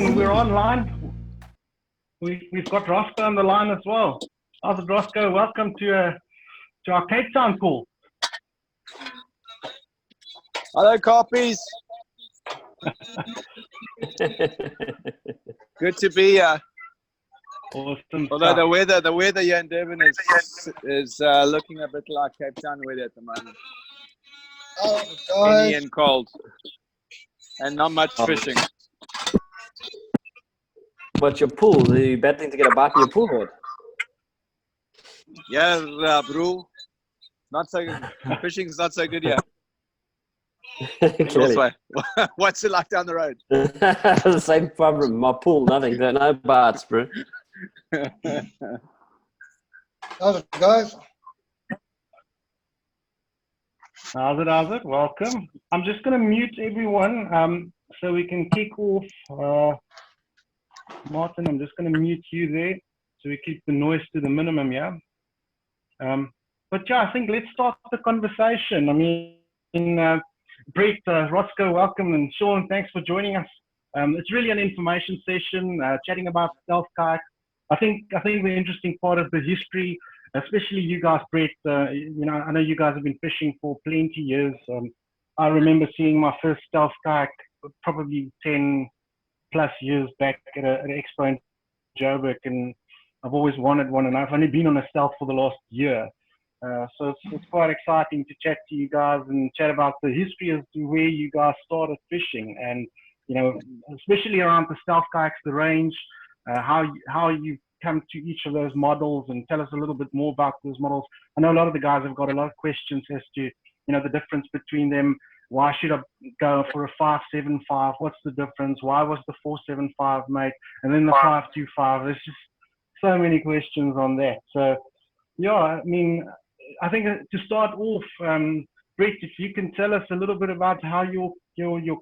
and we're online. We've got Roscoe on the line as well. How's it, Roscoe? Welcome to our Cape Town call. Hello, Copies. Good to be here. Awesome. Although the weather here in Durban is looking a bit like Cape Town weather at the moment. Rainy and cold, and not much fishing. What's your pool? Are you battling to get a bite in your pool, or? Yeah, bro. Not so good. Fishing's not so good yet. Clearly. What's it like down the road? The same problem. My pool, nothing. No bites, bro. How's it, guys? How's it? Welcome. I'm just going to mute everyone so we can kick off. Martin, I'm just going to mute you there so we keep the noise to the minimum, yeah? But yeah, I think let's start the conversation. I mean, Brett, Roscoe, welcome, and Sean, thanks for joining us. It's really an information session, chatting about stealth kayaks. I think the interesting part of the history, especially you guys, Brett, you know, I know you guys have been fishing for plenty years. I remember seeing my first stealth kayak probably 10+ years back at an expo in Joburg, and I've always wanted one, and I've only been on a stealth for the last year. So it's quite exciting to chat to you guys and chat about the history as to where you guys started fishing, and you know, especially around the stealth kayaks, the range, how you come to each of those models, and tell us a little bit more about those models. I know a lot of the guys have got a lot of questions as to, you know, the difference between them. Why should I go for a 575? What's the difference? Why was the 475 made and then the 525? There's just so many questions on that. So yeah, I mean, I think to start off, Brett, if you can tell us a little bit about how your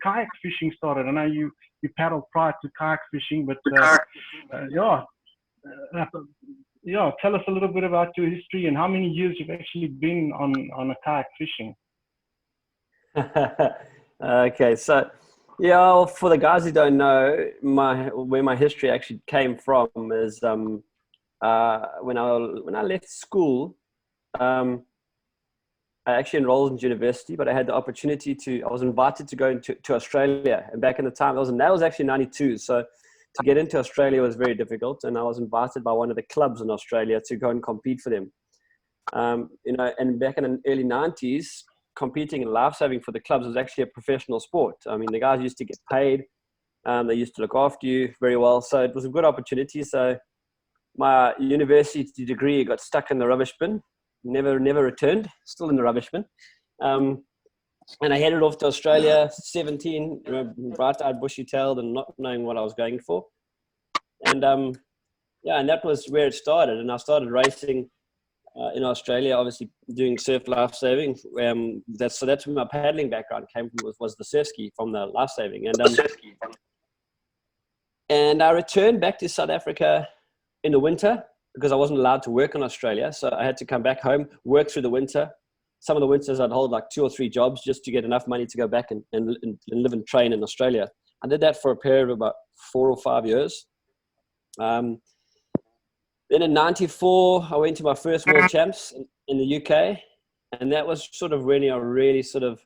kayak fishing started. I know you paddled prior to kayak fishing, but yeah, tell us a little bit about your history and how many years you've actually been on a kayak fishing. Okay, so yeah, for the guys who don't know, where my history actually came from is when I left school. I actually enrolled in university, but I had the opportunity I was invited to go to Australia. And back in the time, that was actually 92. So to get into Australia was very difficult. And I was invited by one of the clubs in Australia to go and compete for them. You know, and back in the early 90s, competing in lifesaving for the clubs was actually a professional sport. I mean, the guys used to get paid. They used to look after you very well. So it was a good opportunity. So my university degree got stuck in the rubbish bin. Never returned, still in the rubbish bin. And I headed off to Australia, 17, you know, bright-eyed, bushy-tailed, and not knowing what I was going for. And yeah, and that was where it started. And I started racing in Australia, obviously doing surf lifesaving. That's where my paddling background came from, was the surf ski from the lifesaving. And I returned back to South Africa in the winter, because I wasn't allowed to work in Australia. So I had to come back home, work through the winter. Some of the winters I'd hold like 2 or 3 jobs just to get enough money to go back and live and train in Australia. I did that for a period of about 4 or 5 years. Then in 94, I went to my first World Champs in the UK. And that was sort of when I really sort of,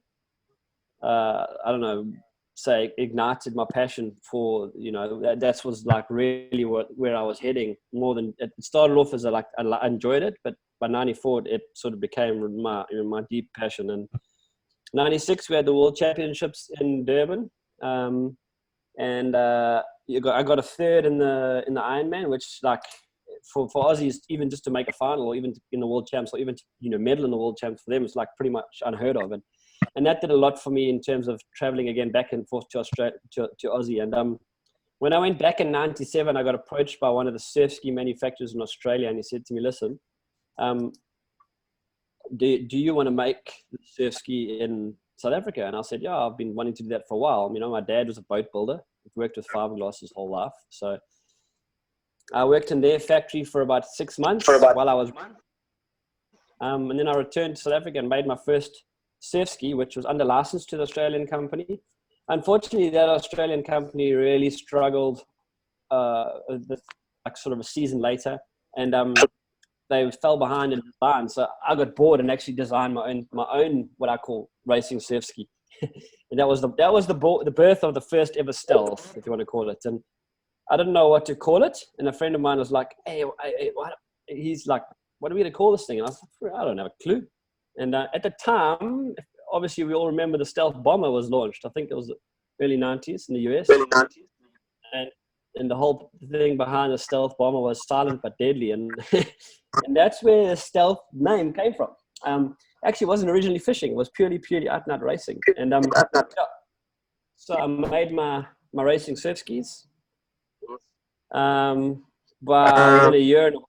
I don't know, say ignited my passion for, you know, that was like really where I was heading more than, it started off as I enjoyed it, but by 94 it sort of became my deep passion. And 96 we had the World Championships in Durban, and I got a third in the Ironman, which like for Aussies, even just to make a final or even in the World Champs or even to, you know, medal in the World Champs, for them it's like pretty much unheard of. And that did a lot for me in terms of traveling again back and forth to Australia, to Aussie. And when I went back in 97, I got approached by one of the surf ski manufacturers in Australia, and he said to me, listen, do you want to make the surf ski in South Africa? And I said, yeah, I've been wanting to do that for a while. You know, my dad was a boat builder. He's worked with fiberglass his whole life. So I worked in their factory for about 6 months while I was and then I returned to South Africa and made my first surf ski, which was under license to the Australian company. unfortunately, that Australian company really struggled, like sort of a season later, and they fell behind in design. So I got bored and actually designed my own what I call racing surf ski, and that was the birth of the first ever Stealth, if you want to call it. And I didn't know what to call it, and a friend of mine was like, "Hey, he's like, what are we going to call this thing?" And I was like, "I don't have a clue." And at the time, obviously, we all remember the Stealth Bomber was launched. I think it was the early 90s in the US. And the whole thing behind the Stealth Bomber was silent but deadly. And and that's where the Stealth name came from. Actually, it wasn't originally fishing. It was purely out and out racing. And yeah. So I made my racing surf skis. But in a year and a half,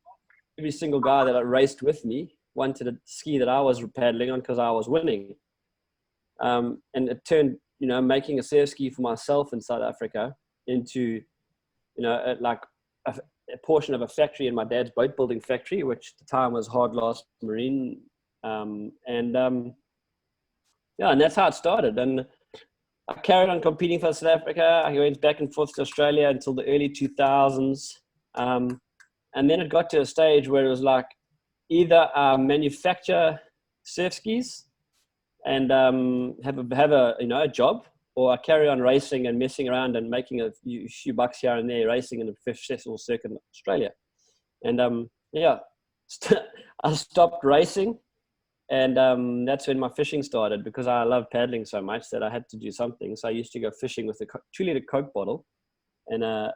every single guy that I raced with me wanted a ski that I was paddling on because I was winning. And it turned, making a surf ski for myself in South Africa into, like a portion of a factory in my dad's boat building factory, which at the time was Hard Glass Marine. And that's how it started. And I carried on competing for South Africa. I went back and forth to Australia until the early 2000s. And then it got to a stage where it was like either manufacture surf skis and have a job, or I carry on racing and messing around and making a few bucks here and there racing in the professional circuit in Australia. And I stopped racing, and that's when my fishing started, because I love paddling so much that I had to do something. So I used to go fishing with a 2-liter Coke bottle and a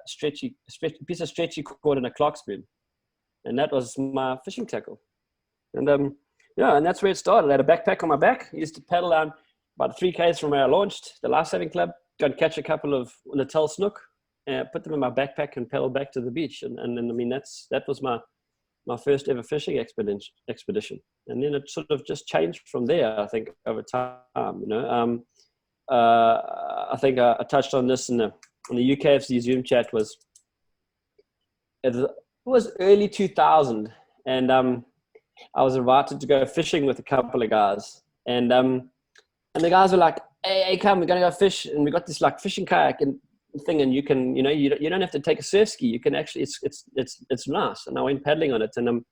piece of stretchy cord and a clock spoon, and that was my fishing tackle. And and that's where it started. I had a backpack on my back. I used to paddle down about 3 k's from where I launched the Life Saving Club, go and catch a couple of Natal snook, and put them in my backpack and paddle back to the beach. And I mean, that was my first ever fishing expedition. And then it sort of just changed from there, I think, over time. I think I touched on this in the UKFC Zoom chat. It was early 2000, and I was invited to go fishing with a couple of guys, and the guys were like, hey, come, we're gonna go fish, and we got this like fishing kayak and thing, and you can, you don't have to take a surf ski. You can actually, it's nice. And I went paddling on it, and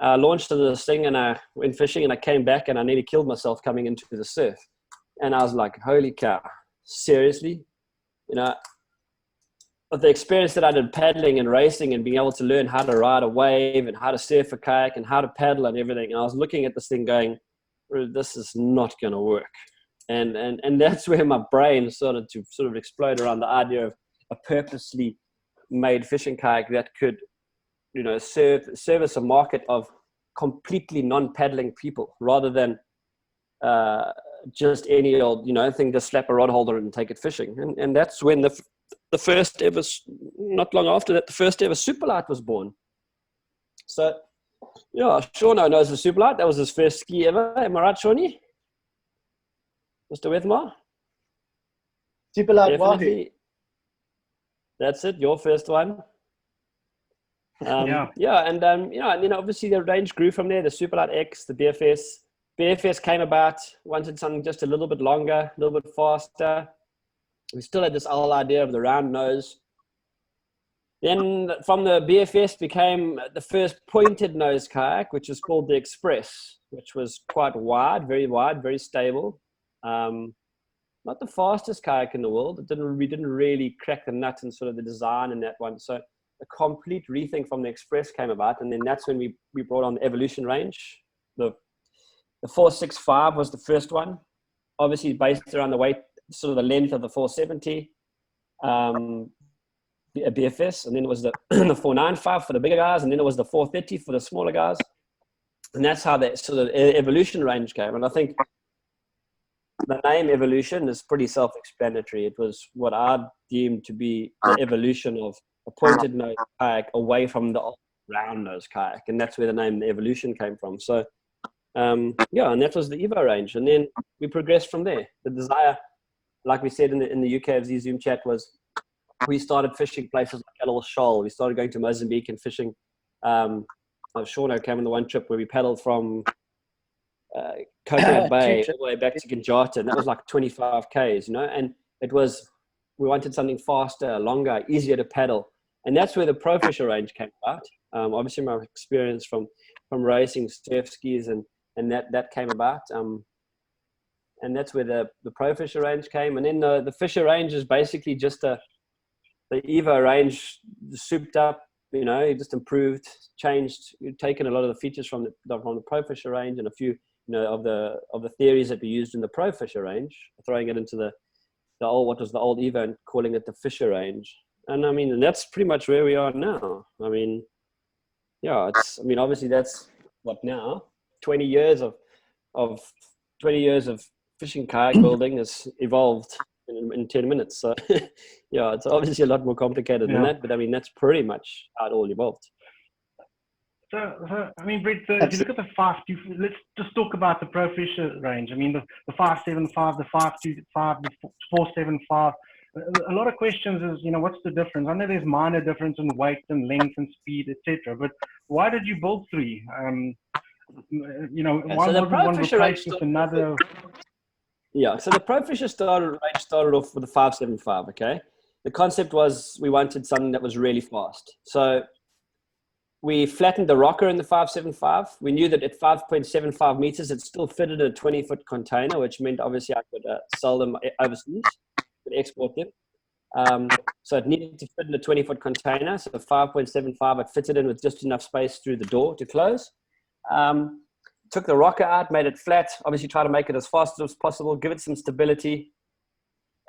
I launched into this thing, and I went fishing, and I came back, and I nearly killed myself coming into the surf. And I was like, holy cow, seriously? But the experience that I did paddling and racing and being able to learn how to ride a wave and how to surf a kayak and how to paddle and everything, and I was looking at this thing going, this is not going to work. And that's where my brain started to sort of explode around the idea of a purposely made fishing kayak that could, service a market of completely non-paddling people, rather than just any old, thing to slap a rod holder and take it fishing. And that's when the first ever, not long after that, the first ever Superlight was born. So, Sean knows the Superlight. That was his first ski ever. Am I right, Shawnee? Mr. Wethmar? Superlight Wahoo. That's it, your first one. And then obviously the range grew from there. The Superlight X, the BFS. BFS came about, wanted something just a little bit longer, a little bit faster. We still had this whole idea of the round nose. Then from the BFS became the first pointed nose kayak, which was called the Express, which was quite wide, very stable. Not the fastest kayak in the world. We didn't really crack the nut in sort of the design in that one. So a complete rethink from the Express came about. And then that's when we brought on the Evolution range. The 465 was the first one, obviously based around the weight, sort of the length of the 470 BFS, and then it was the 495 for the bigger guys, and then it was the 430 for the smaller guys. And that's how that sort of Evolution range came. And I think the name Evolution is pretty self-explanatory. It was what I deemed to be the evolution of a pointed nose kayak away from the old round nose kayak, and that's where the name Evolution came from. So and that was the Evo range, and then we progressed from there. The desire, like we said in the UKFZ Zoom chat, was we started fishing places like Adel Shoal. We started going to Mozambique and fishing. Sean came on the one trip where we paddled from Coconut Bay all the way back to Ginjata, and that was like 25 Ks, and we wanted something faster, longer, easier to paddle. And that's where the Pro Fisher range came about. Obviously my experience from racing surf skis and that came about. And that's where the Pro Fisher range came. And then the Fisher range is basically just the Evo range souped up, you know, just improved, changed. You've taken a lot of the features from the Pro Fisher range and a few, you know, of the theories that we used in the Pro Fisher range, throwing it into the old Evo and calling it the Fisher range. And I mean, and that's pretty much where we are now. I mean, yeah, obviously that's what now 20 years of fishing kayak building has evolved in 10 minutes. So yeah, it's obviously a lot more complicated than that, but I mean, that's pretty much how it all evolved. So I mean, Brett, if you look at the let's just talk about the Pro Fisher range. I mean, the 575, the 525, the 475. A lot of questions is, you know, what's the difference? I know there's minor difference in weight and length and speed, etc. But why did you build three? You know, why wasn't one replaced with another? Yeah, so the Pro Fisher started off with the 575. Okay, the concept was we wanted something that was really fast. So we flattened the rocker in the 575. We knew that at 5.75 meters, it still fitted a 20-foot container, which meant obviously I could sell them overseas, could export them. So it needed to fit in a 20-foot container. So 5.75, it fitted in with just enough space through the door to close. Took the rocker out, made it flat, obviously try to make it as fast as possible, give it some stability.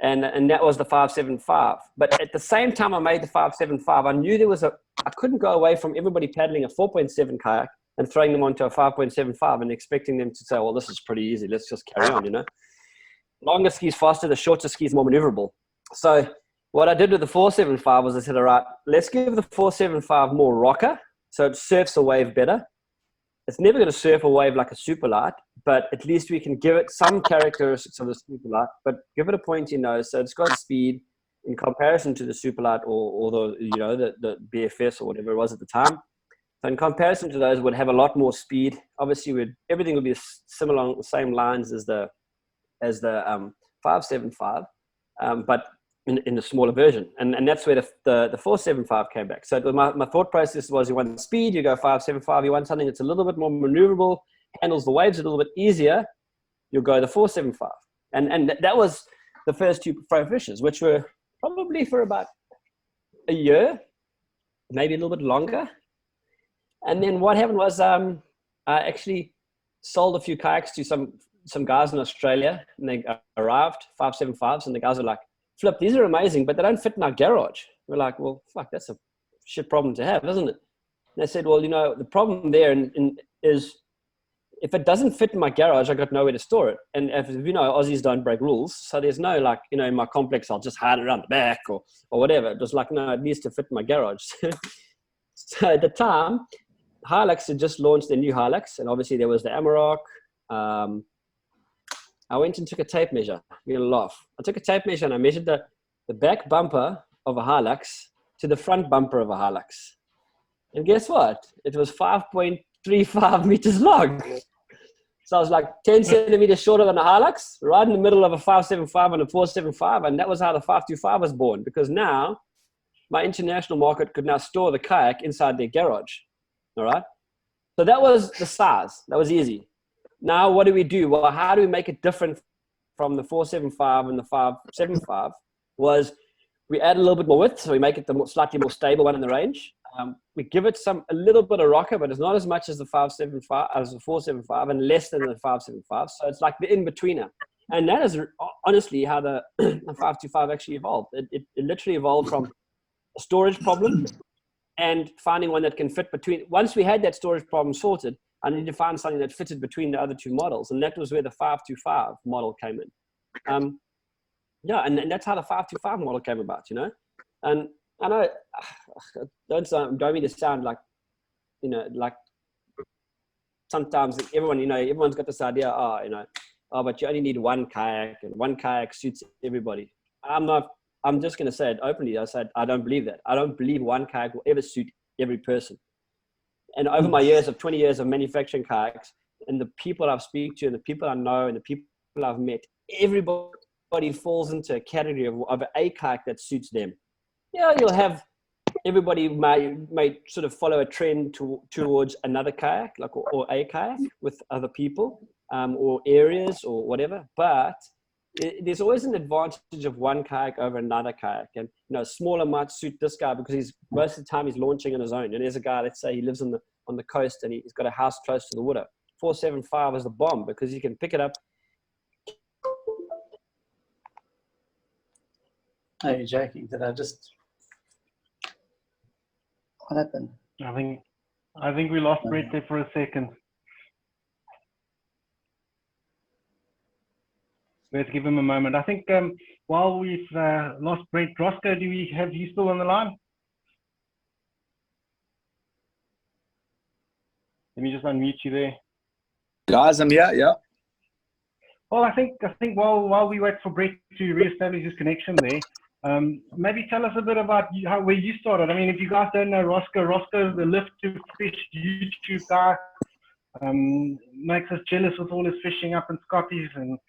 And that was the 575. But at the same time I made the 575, I knew I couldn't go away from everybody paddling a 4.7 kayak and throwing them onto a 5.75 and expecting them to say, well, this is pretty easy, let's just carry on, you know. Longer skis faster, the shorter skis more maneuverable. So what I did with the 475 was I said, all right, let's give the 475 more rocker so it surfs a wave better. It's never going to surf a wave like a super light, but at least we can give it some characteristics of the super light, but give it a pointy nose so it's got speed in comparison to the super light or the, you know, the BFS or whatever it was at the time. So in comparison to those, would have a lot more speed. Obviously, everything would be similar along the same lines as the 575, but in a smaller version. And that's where the 475 came back. So my thought process was, you want speed, you go 575. You want something that's a little bit more maneuverable, handles the waves a little bit easier, you'll go the 475. And that was the first two Pro Fishers, which were probably for about a year, maybe a little bit longer. And then what happened was I actually sold a few kayaks to some guys in Australia, and they arrived, 575s, and the guys were like, Flip, these are amazing, but they don't fit in our garage. We're like, well, fuck, that's a shit problem to have, isn't it? And they said, well, you know, the problem there is if it doesn't fit in my garage, I got nowhere to store it. And if you know, Aussies don't break rules. So there's no, like, you know, in my complex, I'll just hide it around the back or whatever. It was like, no, it needs to fit in my garage. So at the time, Hilux had just launched their new Hilux. And obviously there was the Amarok. I went and took a tape measure. You're going to laugh. I took a tape measure and I measured the back bumper of a Hilux to the front bumper of a Hilux. And guess what? It was 5.35 meters long. So I was like 10 centimeters shorter than a Hilux, right in the middle of a 575 and a 475. And that was how the 525 was born, because now my international market could now store the kayak inside their garage. All right. So that was the size. That was easy. Now, what do we do? Well, how do we make it different from the 475 and the 575? Was we add a little bit more width, so we make it the slightly more stable one in the range. We give it a little bit of rocker, but it's not as much as the 575, as the 475, and less than the 575. So it's like the in-betweener. And that is honestly how the 525 actually evolved. It literally evolved from a storage problem and finding one that can fit between. Once we had that storage problem sorted, I needed to find something that fitted between the other two models. And that was where the 525 model came in. Yeah, and that's how the 525 model came about, you know. And I know, don't mean to sound like, you know, like sometimes everyone's got this idea, but you only need one kayak and one kayak suits everybody. I'm just going to say it openly. I said, I don't believe that. I don't believe one kayak will ever suit every person. And over my 20 years of manufacturing kayaks, and the people I've speak to, and the people I know, and the people I've met, everybody falls into a category of a kayak that suits them. Yeah, you'll have everybody may sort of follow a trend towards another kayak, like or a kayak with other people, or areas or whatever. But there's always an advantage of one kayak over another kayak, and smaller might suit this guy because most of the time he's launching on his own. And there's a guy, let's say he lives on the coast and he's got a house close to the water. 475 is the bomb because you can pick it up. Are you joking? Did I just? What happened? I think we lost Brett there for a second. Let's give him a moment. I think while we've lost Brett, Roscoe, do we have you still on the line? Let me just unmute you there. Guys, I'm here. Yeah. Well, I think while we wait for Brett to reestablish his connection there, maybe tell us a bit about where you started. I mean, if you guys don't know Roscoe is the Live2Fish YouTube guy. Makes us jealous with all his fishing up in Scotties, and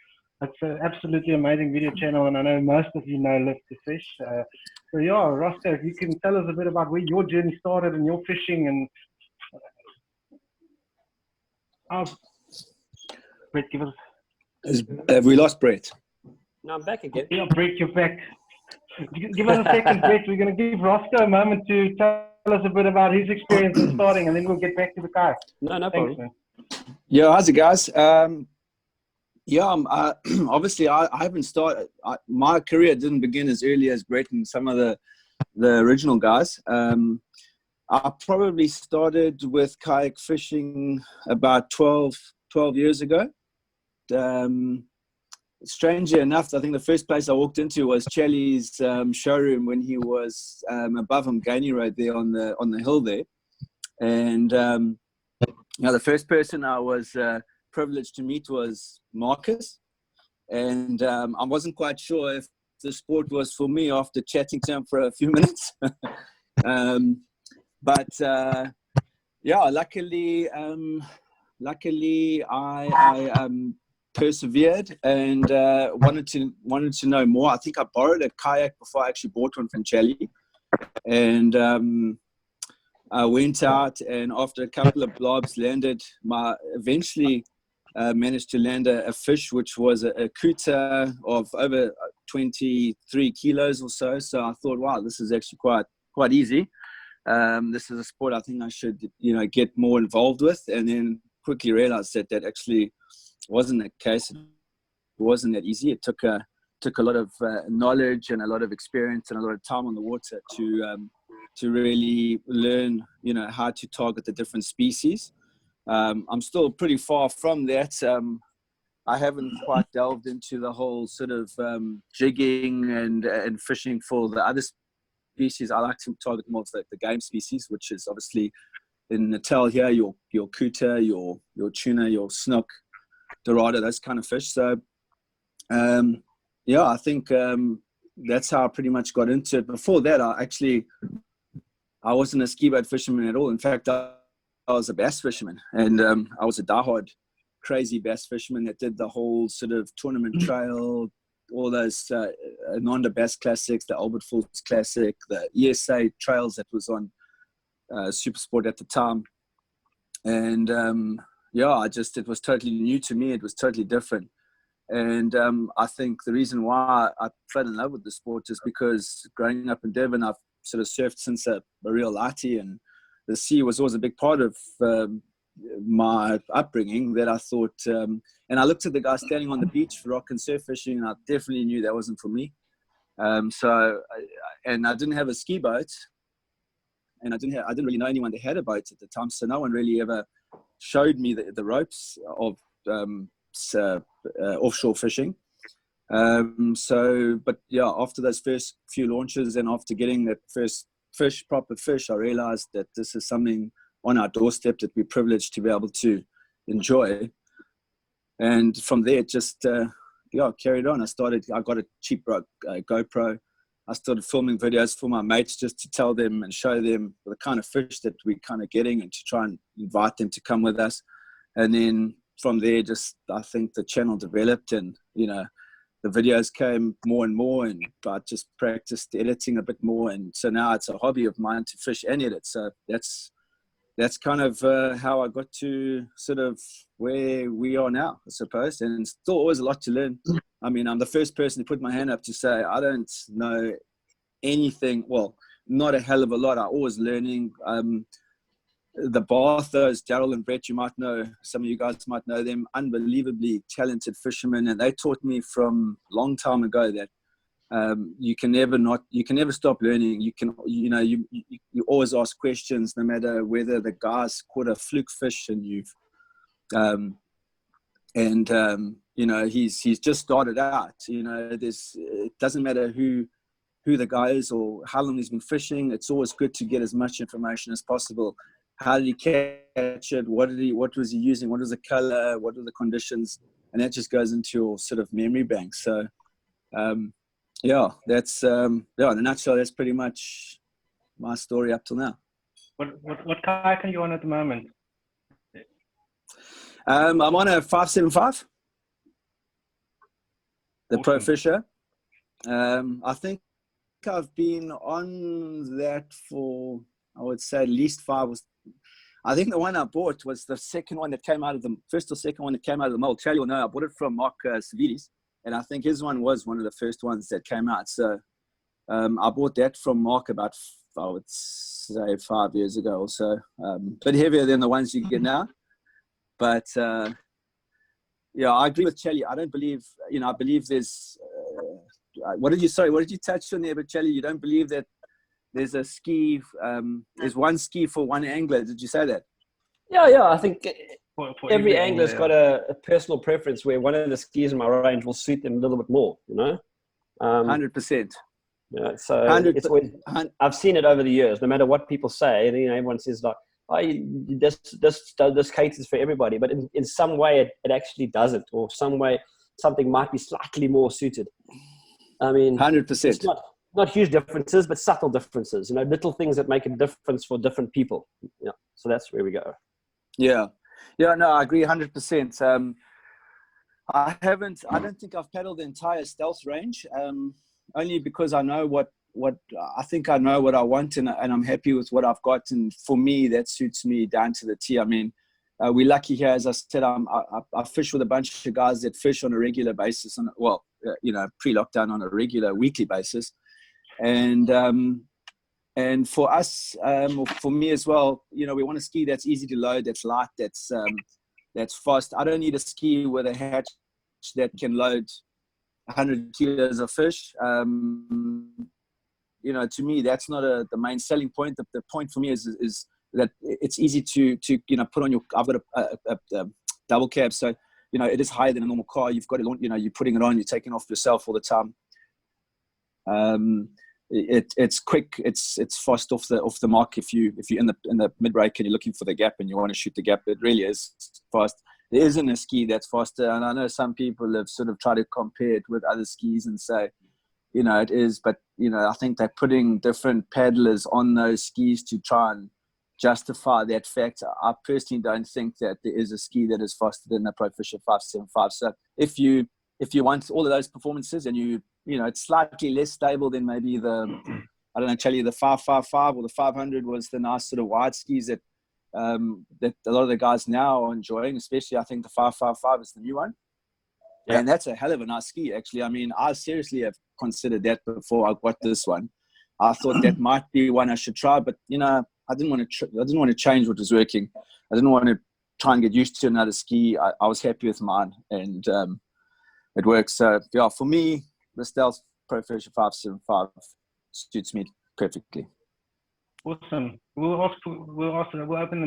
it's an absolutely amazing video channel, and I know most of you know Live2Fish. So yeah, Roscoe, if you can tell us a bit about where your journey started and your fishing, and Brett, give us. Have we lost Brett? No, I'm back again. Yeah, Brett, you're back. Give us a second, Brett. We're going to give Roscoe a moment to tell us a bit about his experience in starting, and then we'll get back to the kayak. No problem. Man. Yeah, how's it, guys? Obviously, I haven't started. My career didn't begin as early as Brett and some of the original guys. I probably started with kayak fishing about 12 years ago. Strangely enough, I think the first place I walked into was Chelly's showroom when he was above Mgani Road there on the hill there. And the first person I was privileged to meet was Marcus. And I wasn't quite sure if the sport was for me after chatting to him for a few minutes. Luckily I persevered and wanted to know more. I think I borrowed a kayak before I actually bought one from Chelly, and I went out, and after a couple of blobs eventually managed to land a fish, which was a kuta of over 23 kilos or so. So I thought, wow, this is actually quite easy. This is a sport I think I should get more involved with, and then quickly realized that actually wasn't the case. It wasn't that easy. It took a lot of knowledge and a lot of experience and a lot of time on the water to really learn how to target the different species. I'm still pretty far from that. I haven't quite delved into the whole sort of jigging and fishing for the other species. I like to target more of the game species, which is obviously in Natal here, your kuta, your tuna, your snook, dorado, those kind of fish. So I think that's how I pretty much got into it. Before that, I wasn't a ski boat fisherman at all. In fact, I was a bass fisherman, and I was a diehard crazy bass fisherman that did the whole sort of tournament trail, all those Ananda Bass Classics, the Albert Falls Classic, the ESA trails that was on Super Sport at the time. And it was totally new to me. It was totally different. And I think the reason why I fell in love with the sport is because growing up in Durban, I've sort of surfed since a real lighty, and the sea was always a big part of my upbringing, that I thought, and I looked at the guy standing on the beach for rock and surf fishing, and I definitely knew that wasn't for me. And I didn't have a ski boat, and I didn't really know anyone that had a boat at the time, so no one really ever showed me the ropes of offshore fishing. After those first few launches and after getting that first proper fish, I realized that this is something on our doorstep that we're privileged to be able to enjoy. And from there, it just carried on. I got a cheap GoPro. I started filming videos for my mates just to tell them and show them the kind of fish that we're kind of getting, and to try and invite them to come with us. And then from there, I think the channel developed, and the videos came more and more, and I just practiced editing a bit more, and so now it's a hobby of mine to fish and edit. So that's kind of how I got to sort of where we are now, I suppose. And still always a lot to learn. I mean, I'm the first person to put my hand up to say I don't know anything. Well, not a hell of a lot. I'm always learning. The Barthos, Daryl and Brett, you might know, some of you guys might know them, unbelievably talented fishermen. And they taught me from a long time ago that you can never stop learning. You always ask questions, no matter whether the guy's caught a fluke fish and he's just started out. It doesn't matter who the guy is or how long he's been fishing. It's always good to get as much information as possible. How did he catch it? What was he using? What was the color? What were the conditions? And that just goes into your sort of memory bank. So, that's in a nutshell, that's pretty much my story up till now. What kayak are you on at the moment? I'm on a 575, the Awesome. Pro Fisher. I think I've been on that for, I would say, at least 5 or. I think the one I bought was the second one that came out of the first or second one that came out of the mold. Charlie will know, I bought it from Mark Savidis, and I think his one was one of the first ones that came out. So I bought that from Mark about, I would say, 5 years ago or so. A bit heavier than the ones you get now. But, I agree with Charlie. I don't believe, I believe there's, what did you touch on there? But Charlie, you don't believe that there's a ski, there's one ski for one angler. Did you say that? Yeah. I think For every angler's got a personal preference where one of the skis in my range will suit them a little bit more, 100%. Yeah, so it's always, I've seen it over the years, no matter what people say, and everyone says like, this caters for everybody, but in some way it actually doesn't, or some way something might be slightly more suited. I mean, 100%. It's not huge differences, but subtle differences, little things that make a difference for different people. Yeah. So that's where we go. Yeah. No, I agree 100%. I don't think I've paddled the entire Stealth range, only because I know what I think I know what I want, and I'm happy with what I've got. And for me, that suits me down to the T. I mean, we're lucky here, as I said, I fish with a bunch of guys that fish on a regular basis, pre-lockdown on a regular weekly basis. And for us, for me as well, we want a ski that's easy to load, that's light, that's fast. I don't need a ski with a hatch that can load 100 kilos of fish. To me, that's not the main selling point. The point for me is that it's easy to put on your. I've got a double cab, so it is higher than a normal car. You've got it on. You're putting it on. You're taking it off yourself all the time. It's quick. It's fast off the mark. If you're in the mid break and you're looking for the gap and you want to shoot the gap, it really is fast. There isn't a ski that's faster, and I know some people have sort of tried to compare it with other skis and say, it is, but I think they're putting different paddlers on those skis to try and justify that fact. I personally don't think that there is a ski that is faster than the Pro Fisher 575. So if you want all of those performances and it's slightly less stable than maybe Charlie, the 555 or the 500 was the nice sort of wide skis that a lot of the guys now are enjoying, especially I think the 555 is the new one. Yeah. And that's a hell of a nice ski, actually. I mean, I seriously have considered that before I got this one. I thought that might be one I should try, but I didn't want to change what was working. I didn't want to try and get used to another ski. I was happy with mine, and it works. So yeah, for me, the Stealth Pro Fisher 575 suits me perfectly. Awesome. We'll open the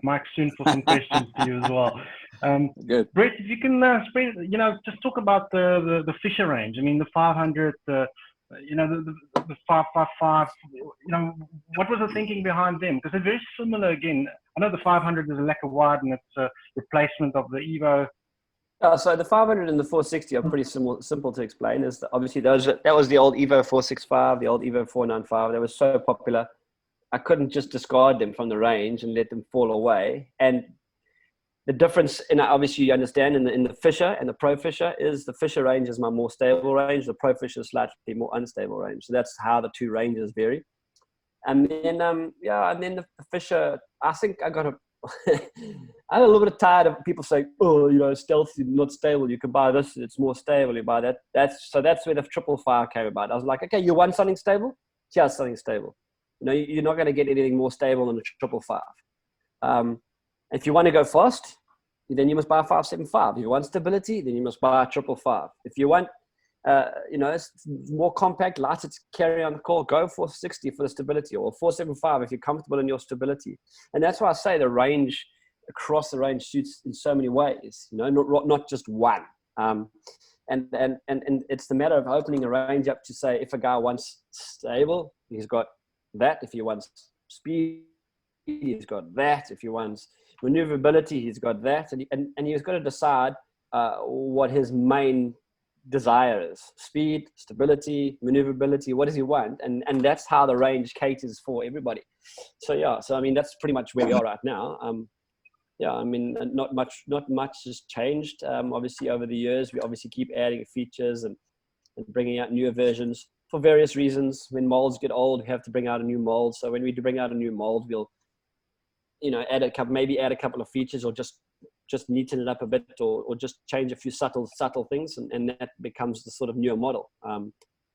mic soon for some questions to you as well. Good. Brett, if you can just talk about the Fisher range. I mean, the 500, the 555. What was the thinking behind them? Because they're very similar. Again, I know the 500 is a lacquer wide, and it's a replacement of the Evo. So the 500 and the 460 are pretty simple to explain. Obviously that was the old Evo 465, the old Evo 495. They were so popular. I couldn't just discard them from the range and let them fall away. And the difference in, obviously you understand, in the fisher and the pro fisher is the fisher range is my more stable range. The pro fisher is slightly more unstable range. So that's how the two ranges vary. And then, and then the fisher, I think I got I'm a little bit tired of people saying, oh, you know, stealth is not stable. You can buy this, it's more stable. You buy that. That's where the 555 came about. I was like, okay, you want something stable? Here's something stable. You know, you're not going to get anything more stable than a 555. If you want to go fast, then you must buy a 575. If you want stability, then you must buy a 555. If you want, you know, it's more compact, lighter to carry on the call, go for 60 for the stability, or 475 if you're comfortable in your stability. And that's why I say the range, across the range, suits in so many ways. You know, not just one. And it's the matter of opening a range up to say, if a guy wants stable, he's got that. If he wants speed, he's got that. If he wants maneuverability, he's got that. And he's got to decide what his main desire is: speed, stability, maneuverability. What does he want? And that's how the range caters for everybody. So yeah, so I mean, that's pretty much where we are right now. Yeah, I mean, not much has changed. Obviously over the years, we obviously keep adding features and bringing out newer versions for various reasons. When molds get old, we have to bring out a new mold. So when we do bring out a new mold, we'll, you know, add a couple of features, or just neaten it up a bit, or just change a few subtle things, and that becomes the sort of newer model.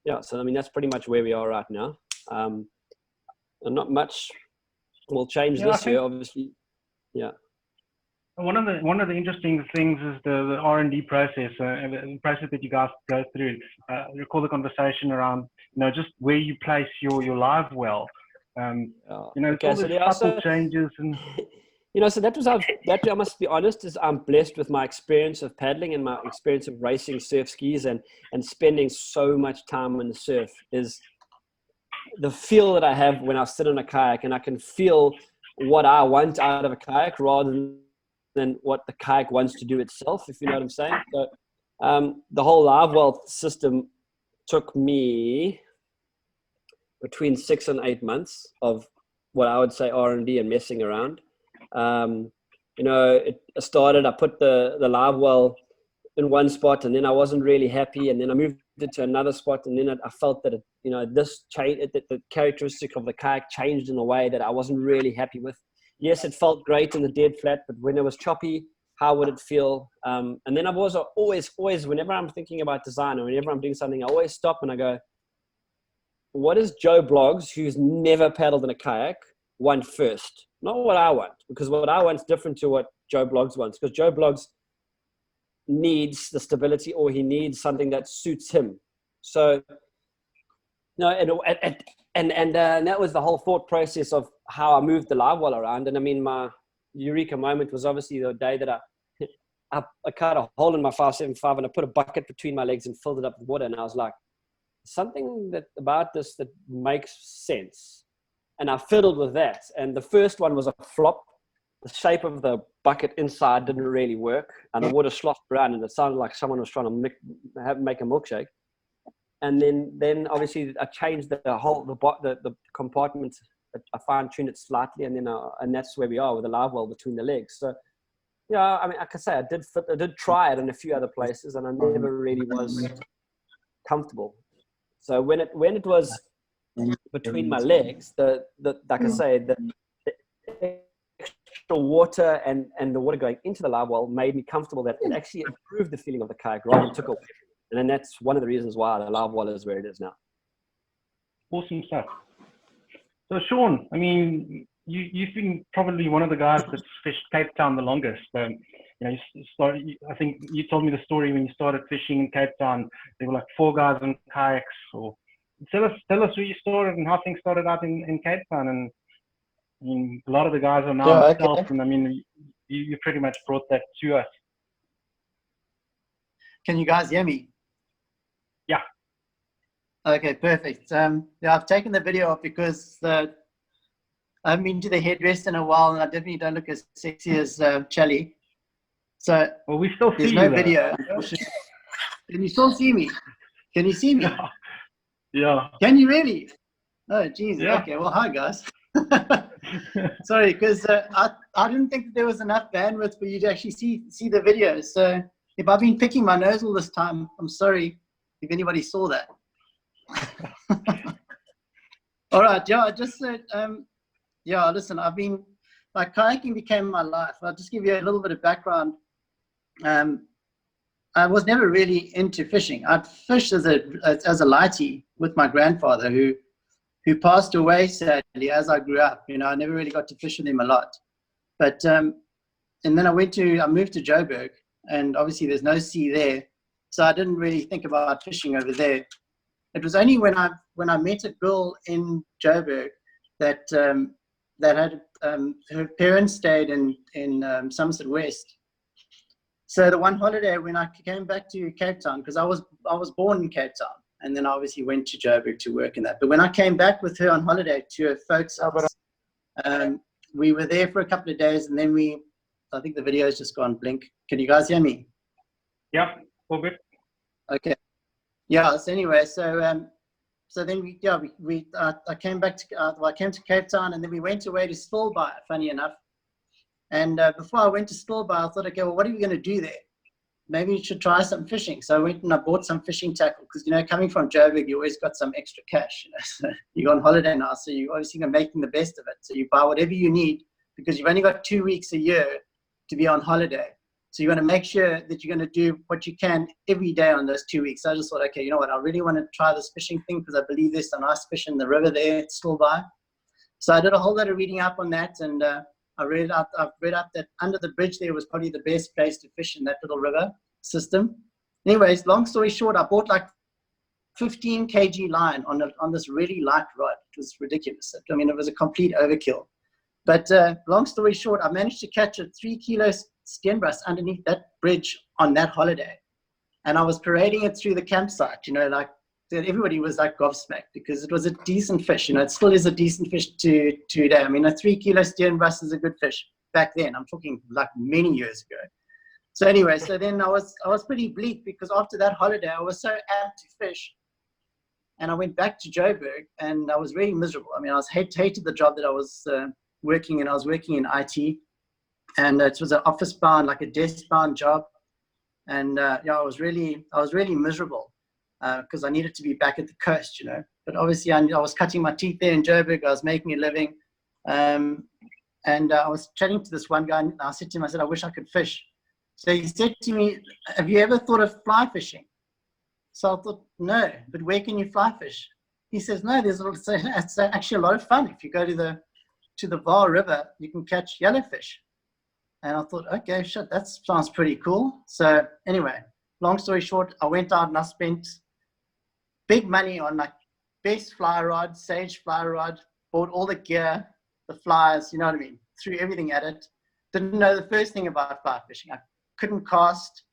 Yeah, so I mean, that's pretty much where we are right now. And not much will change this year, obviously. Yeah. One of the interesting things is the R&D process, the process that you guys go through. Recall the conversation around, you know, just where you place your live well. You know, okay, all the subtle changes and. You know, so that I must be honest, is I'm blessed with my experience of paddling and my experience of racing surf skis and spending so much time on the surf. Is the feel that I have when I sit on a kayak, and I can feel what I want out of a kayak rather than what the kayak wants to do itself, if you know what I'm saying. So the whole live well system took me between 6 and 8 months of what I would say R&D and messing around. You know, it started, I put the live well in one spot, and then I wasn't really happy, and then I moved it to another spot, and then I felt that you know, this change, the characteristic of the kayak changed in a way that I wasn't really happy with. Yes, it felt great in the dead flat, but when it was choppy, how would it feel? And then I've always, whenever I'm thinking about design, or whenever I'm doing something, I always stop and I go, what does Joe Bloggs, who's never paddled in a kayak, want first? Not what I want, because what I want is different to what Joe Bloggs wants, because Joe Bloggs needs the stability, or he needs something that suits him. So, no, and that was the whole thought process of how I moved the live well around. And I mean, my Eureka moment was obviously the day that I cut a hole in my 575 and I put a bucket between my legs and filled it up with water. And I was like, something about this that makes sense. And I fiddled with that. And the first one was a flop. The shape of the bucket inside didn't really work, and the water sloshed around, and it sounded like someone was trying to make a milkshake. And then obviously I changed the whole the compartment. I fine-tuned it slightly, and then and that's where we are with the live well between the legs. So yeah, I mean, like I say, I did try it in a few other places, and I never really was comfortable. So when it was between my legs, like I say, the extra water and the water going into the live well made me comfortable that it actually improved the feeling of the kayak rather than took away. And then that's one of the reasons why the live well is where it is now. Awesome stuff. So Sean, I mean, you've been probably one of the guys that's fished Cape Town the longest. You know, I think you told me the story when you started fishing in Cape Town. There were like 4 guys on kayaks. Or tell us where you started and how things started out in Cape Town. And I mean, a lot of the guys are now stealth, and I mean, you pretty much brought that to us. Can you guys hear me? Yeah. Okay, perfect. Yeah, I've taken the video off because I haven't been to the headrest in a while, and I definitely don't look as sexy as Charlie. So well, we still see there's no you video. Can you still see me? Can you see me? Yeah. Can you really? Oh, Jesus. Yeah. Okay, well, hi, guys. Sorry, because I didn't think that there was enough bandwidth for you to actually see the videos. So if I've been picking my nose all this time, I'm sorry if anybody saw that. All right, yeah, I just said, yeah, listen, I've been, like, kayaking became my life. I'll just give you a little bit of background. I was never really into fishing. I'd fished as a lightie with my grandfather, who passed away sadly as I grew up. You know, I never really got to fish with him a lot. But and then I moved to Joburg, and obviously there's no sea there, so I didn't really think about fishing over there. It was only when I met a girl in Joburg that had her parents stayed in Somerset West. So the one holiday when I came back to Cape Town, because I was born in Cape Town, and then I obviously went to Joburg to work in that. But when I came back with her on holiday to her folks' house, we were there for a couple of days, and then I think the video's just gone blink. Can you guys hear me? Yep, all good. Okay. Yeah. So anyway, so then I came back to I came to Cape Town, and then we went away to Stilbaai, funny enough. And before I went to Stilbaai, I thought, okay, well, what are we going to do there? Maybe you should try some fishing. So I went and I bought some fishing tackle, because, you know, coming from Joburg, you always got some extra cash. You know, so you're on holiday now, so you're obviously making the best of it. So you buy whatever you need, because you've only got 2 weeks a year to be on holiday. So you want to make sure that you're going to do what you can every day on those 2 weeks. So I just thought, okay, you know what? I really want to try this fishing thing, because I believe there's some nice fish in the river there at Stilbaai. So I did a whole lot of reading up on that, and I've read up that under the bridge there was probably the best place to fish in that little river system. Anyways, long story short, I bought like 15 kg line on this really light rod. It was ridiculous. I mean, it was a complete overkill. But long story short, I managed to catch a 3 kilo steenbras underneath that bridge on that holiday. And I was parading it through the campsite, you know, like everybody was like gobsmacked, because it was a decent fish. You know, it still is a decent fish today. I mean, a 3 kilo steenbras is a good fish back then. I'm talking like many years ago. So anyway, so then I was pretty bleak, because after that holiday, I was so amped to fish. And I went back to Joburg, and I was really miserable. I mean, I hated the job that I was working in. I was working in IT, and it was an office bound, like a desk bound job. And yeah, I was really miserable, because I needed to be back at the coast, you know. But obviously, I was cutting my teeth there in Joburg. I was making a living, and I was chatting to this one guy, and I said to him, I said, I wish I could fish. So he said to me, have you ever thought of fly fishing? So I thought, no, but where can you fly fish? He says, no, it's actually a lot of fun. If you go to the Vaal River, you can catch yellowfish. And I thought, okay, shit, that sounds pretty cool. So anyway, long story short, I went out and I spent big money on my best fly rod, Sage fly rod, bought all the gear, the flies, you know what I mean, threw everything at it. Didn't know the first thing about fly fishing. I couldn't cast,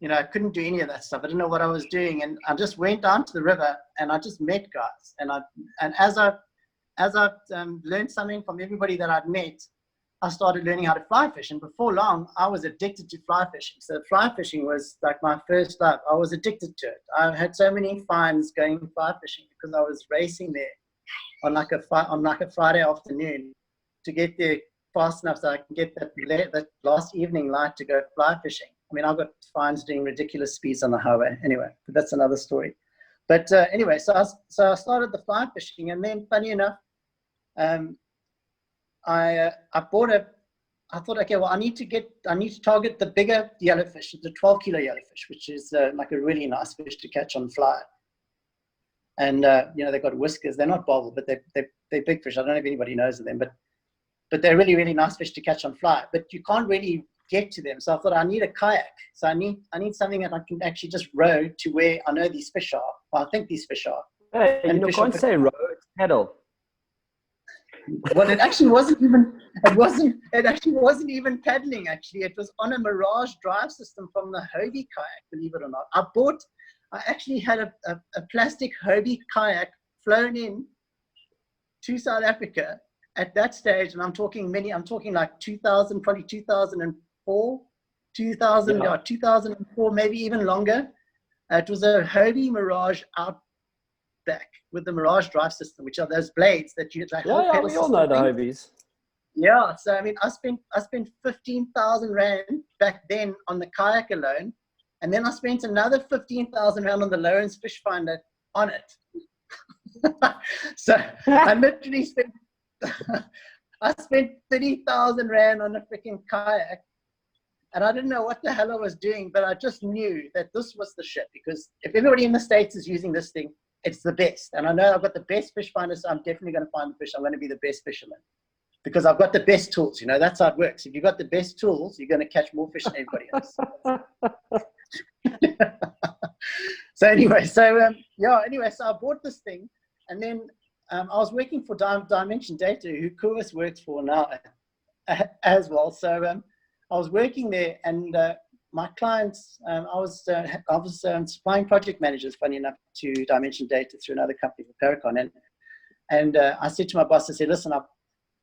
you know, I couldn't do any of that stuff. I didn't know what I was doing. And I just went down to the river, and I just met guys. And as I learned something from everybody that I'd met, I started learning how to fly fish. And before long, I was addicted to fly fishing. So fly fishing was like my first love. I was addicted to it. I had so many fines going fly fishing, because I was racing there on like a Friday afternoon to get there fast enough so I can get that last evening light to go fly fishing. I mean, I got fines doing ridiculous speeds on the highway. Anyway, but that's another story. But anyway, so I started the fly fishing, and then funny enough, I thought, okay, well, I need to target the bigger yellowfish, the 12 kilo yellowfish, which is like a really nice fish to catch on fly. And you know, they've got whiskers. They're not bobble, but they're big fish. I don't know if anybody knows of them, but they're really, really nice fish to catch on fly. But you can't really get to them. So I thought, I need a kayak. So I need something that I can actually just row to where I know these fish are. Well, I think these fish are. Hey, you can't say row, it's paddle. Well, it actually wasn't even. It actually wasn't even paddling. Actually, it was on a Mirage drive system from the Hobie kayak. Believe it or not, I actually had a plastic Hobie kayak flown in to South Africa at that stage, and I'm talking like 2000, probably 2004, 2000, yeah. 2004, maybe even longer. It was a Hobie Mirage Outback with the Mirage drive system, which are those blades that you like. Yeah, we all know the Hobies. Yeah, so I mean, I spent 15,000 rand back then on the kayak alone, and then I spent another 15,000 rand on the Lawrence Fish Finder on it. So I literally spent I spent 30,000 rand on a freaking kayak, and I didn't know what the hell I was doing, but I just knew that this was the shit, because if everybody in the States is using this thing, it's the best. And I know I've got the best fish finder, so I'm definitely going to find the fish. I'm going to be the best fisherman because I've got the best tools. You know, that's how it works. If you've got the best tools, you're going to catch more fish than everybody else. So anyway, so I bought this thing, and then I was working for Dimension Data, who Kouas works for now as well. So I was working there, and my clients, I was supplying project managers, funny enough, to Dimension Data through another company, Paracon. And I said to my boss, I said, listen,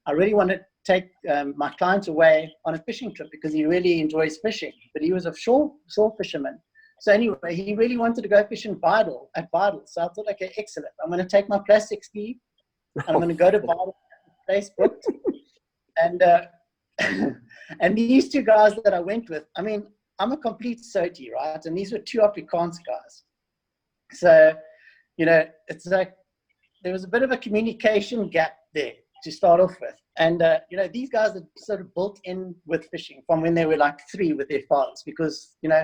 I really want to take my client away on a fishing trip because he really enjoys fishing, but he was a shore fisherman. So anyway, he really wanted to go fishing at Vidal. So I thought, okay, excellent. I'm going to take my plastic ski and I'm going to go to Vidal, place booked. And and these two guys that I went with, I mean, I'm a complete soti, right? And these were two Afrikaans guys. So, you know, it's like there was a bit of a communication gap there to start off with. And, you know, these guys are sort of built in with fishing from when they were like 3 with their fathers, because, you know,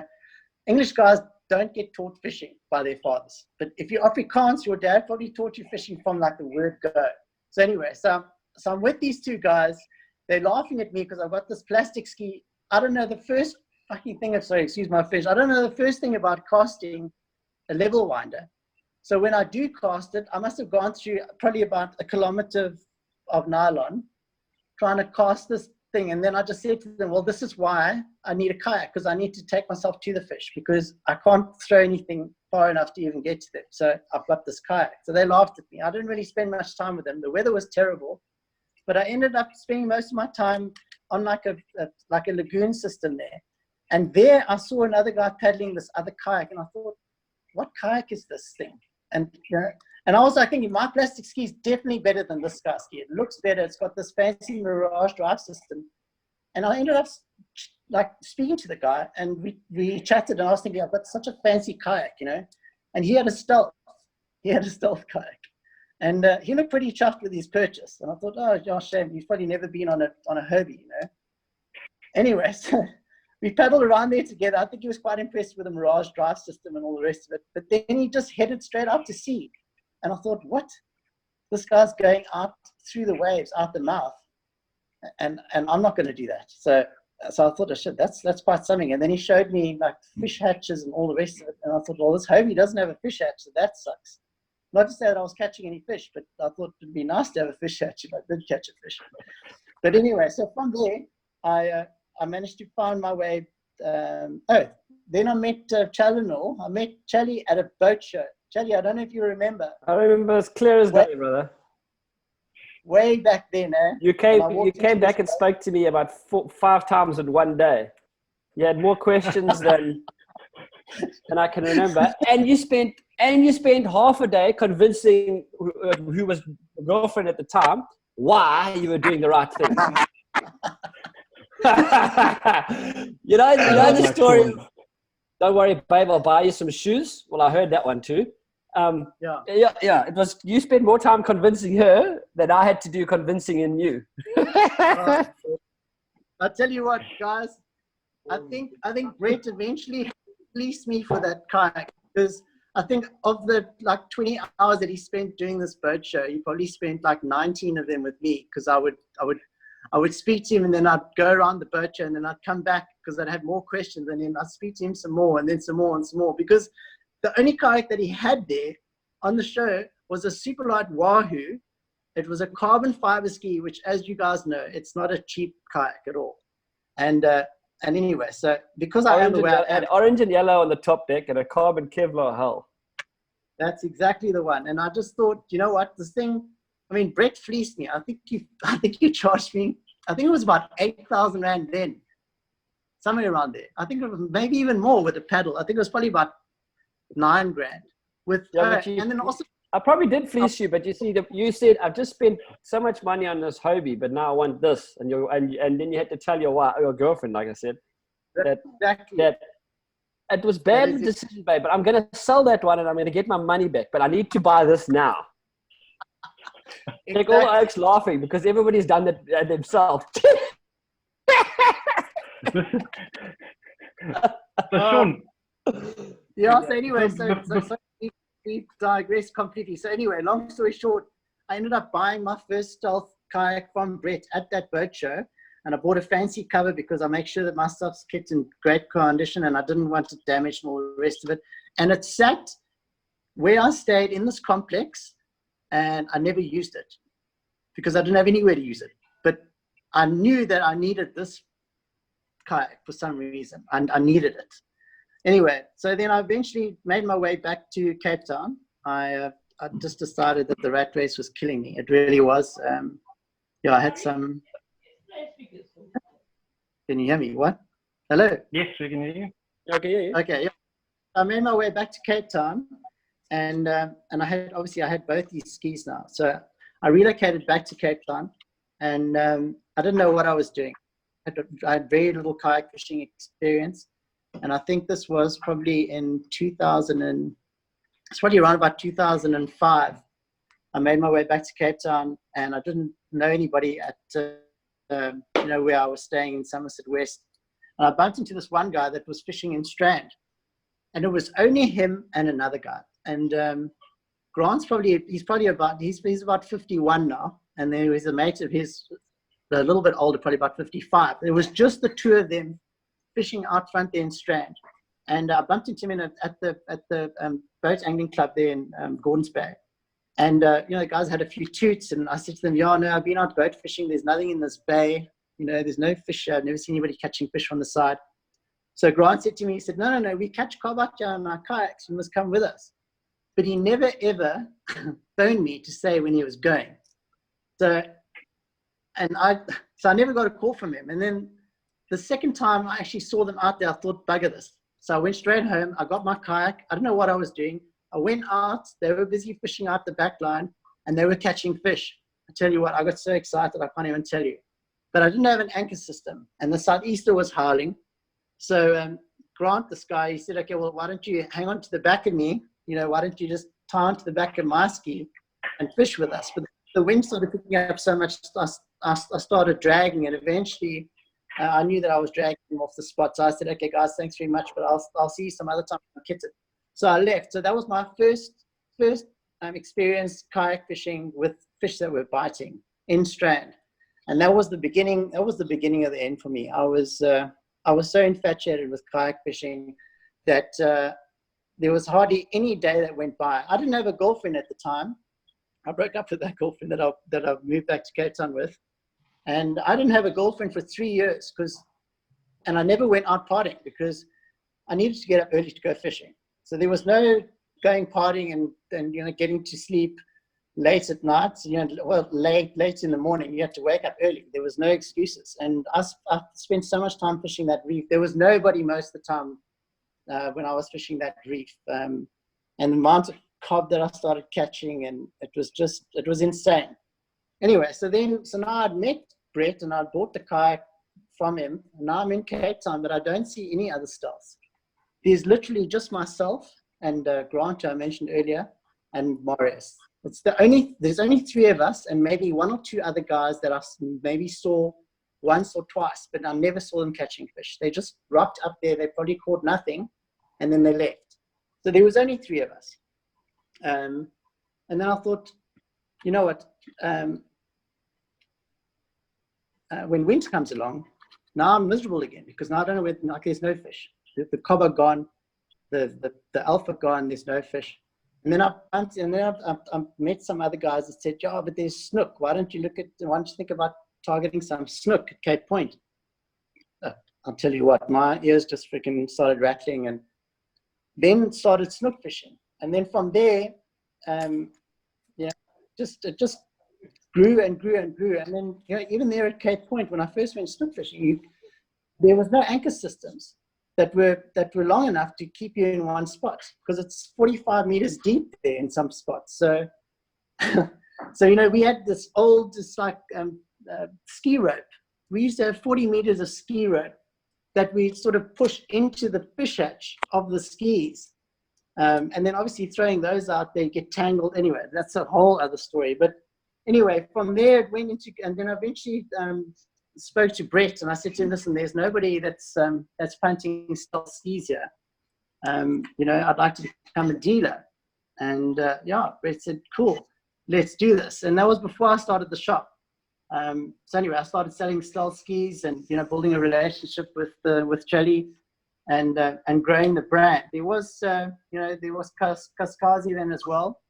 English guys don't get taught fishing by their fathers. But if you're Afrikaans, your dad probably taught you fishing from like the word go. So anyway, so I'm with these two guys. They're laughing at me because I've got this plastic ski. I don't know the first fucking thing excuse my fish. I don't know the first thing about casting a level winder. So when I do cast it, I must have gone through probably about 1 kilometer of nylon trying to cast this thing. And then I just said to them, well, this is why I need a kayak, because I need to take myself to the fish, because I can't throw anything far enough to even get to them. So I've got this kayak. So they laughed at me. I didn't really spend much time with them. The weather was terrible, but I ended up spending most of my time on like a lagoon system there. And there I saw another guy paddling this other kayak, and I thought, what kayak is this thing? And and I was like thinking, my plastic ski is definitely better than this guy's ski. It looks better. It's got this fancy Mirage drive system. And I ended up like speaking to the guy, and we chatted, and I was thinking, I've got such a fancy kayak, you know. And he had a stealth kayak, and he looked pretty chuffed with his purchase. And I thought, oh, shame, he's probably never been on a Herbie, you know. Anyway, so we paddled around there together. I think he was quite impressed with the Mirage drive system and all the rest of it. But then he just headed straight out to sea. And I thought, what? This guy's going out through the waves, out the mouth. And I'm not going to do that. So I thought, oh, shit, that's quite something. And then he showed me like fish hatches and all the rest of it. And I thought, well, this Hobie doesn't have a fish hatch, so that sucks. Not to say that I was catching any fish, but I thought it'd be nice to have a fish hatch if I did catch a fish. But anyway, so from there, I managed to find my way. Then I met Chalinor. I met Chally at a boat show. Chally, I don't know if you remember. I remember as clear as day, brother. Way back then, eh? You came back and spoke to me about 5 times in one day. You had more questions than I can remember. And you spent half a day convincing who was your girlfriend at the time why you were doing the right thing. you know the story. Don't worry, babe, I'll buy you some shoes. Well, I heard that one too. Yeah. It was, you spent more time convincing her than I had to do convincing in you. I'll tell you what, guys. I think Brett eventually fleeced me for that kayak, because I think of the like 20 hours that he spent doing this boat show, he probably spent like 19 of them with me, because I would speak to him, and then I'd go around the boat show, and then I'd come back because I'd have more questions, and then I'd speak to him some more, and then some more and some more, because the only kayak that he had there on the show was a super light Wahoo. It was a carbon fiber ski, which, as you guys know, it's not a cheap kayak at all. And anyway, so because I am aware, and orange and yellow on the top deck and a carbon Kevlar hull. That's exactly the one. And I just thought, you know what, this thing. I mean, Brett fleeced me. I think you charged me. I think it was about 8,000 rand then, somewhere around there. I think it was maybe even more with the paddle. I think it was probably about 9 grand with. And then also I probably did fleece you, but you see, you said I've just spent so much money on this Hobie, but now I want this, and then you had to tell your girlfriend, like I said, that it was bad decision, babe. But I'm gonna sell that one, and I'm gonna get my money back. But I need to buy this now. Like all the oaks laughing because everybody's done that themselves. So Sean. Yeah. So anyway, so we digress completely. So anyway, long story short, I ended up buying my first stealth kayak from Brett at that boat show, and I bought a fancy cover because I make sure that my stuff's kept in great condition, and I didn't want it damaged and all the rest of it. And it sat where I stayed in this complex, and I never used it because I didn't have anywhere to use it. But I knew that I needed this kayak for some reason, and I needed it. Anyway, so then I eventually made my way back to Cape Town. I just decided that the rat race was killing me. It really was. Yeah, I had some. Can you hear me? What? Hello? Yes, we can hear you. Okay, yeah. Okay, yeah. I made my way back to Cape Town, and I had both these skis now. So I relocated back to Cape Town, and I didn't know what I was doing. I had very little kayak fishing experience. And I think this was probably in 2000 it's probably around about 2005. I made my way back to Cape Town, and I didn't know anybody at where I was staying in Somerset West. And I bumped into this one guy that was fishing in Strand, and it was only him and another guy. And Grant's he's about 51 now, and there was a mate of his, a little bit older, probably about 55. It was just the two of them fishing out front there in Strand, and I bumped into him at the boat angling club there in Gordons Bay, and the guys had a few toots, and I said to them, "Yeah, no, I've been out boat fishing. There's nothing in this bay. There's no fish. I've never seen anybody catching fish from the side." So Grant said to me, he said, "No, we catch carbaccia on our kayaks. You must come with us." But he never ever phoned me to say when he was going. So I never got a call from him, and then. The second time I actually saw them out there, I thought, bugger this. So I went straight home. I got my kayak. I don't know what I was doing. I went out. They were busy fishing out the back line, and they were catching fish. I tell you what, I got so excited, I can't even tell you. But I didn't have an anchor system, and the southeaster was howling. So Grant, this guy, he said, "Okay, well, why don't you hang on to the back of me? Why don't you just tie onto the back of my ski and fish with us?" But the wind started picking up so much, I started dragging, and eventually I knew that I was dragging him off the spot. So I said, "Okay, guys, thanks very much, but I'll see you some other time." So I left. So that was my first experience kayak fishing with fish that were biting in Strand, and that was the beginning. That was the beginning of the end for me. I was so infatuated with kayak fishing that there was hardly any day that went by. I didn't have a girlfriend at the time. I broke up with that girlfriend that I moved back to Cape Town with. And I didn't have a girlfriend for 3 years and I never went out partying because I needed to get up early to go fishing. So there was no going partying and getting to sleep late at night. Late in the morning. You had to wake up early. There was no excuses. And I spent so much time fishing that reef. There was nobody most of the time when I was fishing that reef. And the amount of cob that I started catching, and it was insane. Anyway, so now I'd met Brett and I bought the kayak from him. Now I'm in Cape Town, but I don't see any other stealths. There's literally just myself and Grant, who I mentioned earlier, and Morris. There's only three of us, and maybe one or two other guys that I maybe saw once or twice, but I never saw them catching fish. They just rocked up there. They probably caught nothing, and then they left. So there was only three of us. And then I thought, you know what? When winter comes along, now I'm miserable again because now I don't know where. There's no fish. The cob are gone, the alpha gone. There's no fish. And then I met some other guys that said, "Yeah, but there's snook. Why don't you think about targeting some snook at Cape Point?" I'll tell you what, my ears just freaking started rattling, and then started snook fishing. And then from there, it just grew and grew and grew. And then, even there at Cape Point, when I first went snook fishing, there was no anchor systems. that were long enough to keep you in one spot, because it's 45 meters deep there in some spots. So, so we had this old, just like ski rope. We used to have 40 meters of ski rope that we sort of pushed into the fish hatch of the skis. And then obviously throwing those out, they get tangled anyway. That's a whole other story. But anyway, from there it went into, and then I eventually spoke to Brett, and I said to him, listen, there's nobody that's punting stealth skis here. I'd like to become a dealer. And yeah, Brett said, cool, let's do this. And that was before I started the shop. So anyway, I started selling stealth skis and building a relationship with Charlie, and growing the brand. There was there was Kaskazi then as well,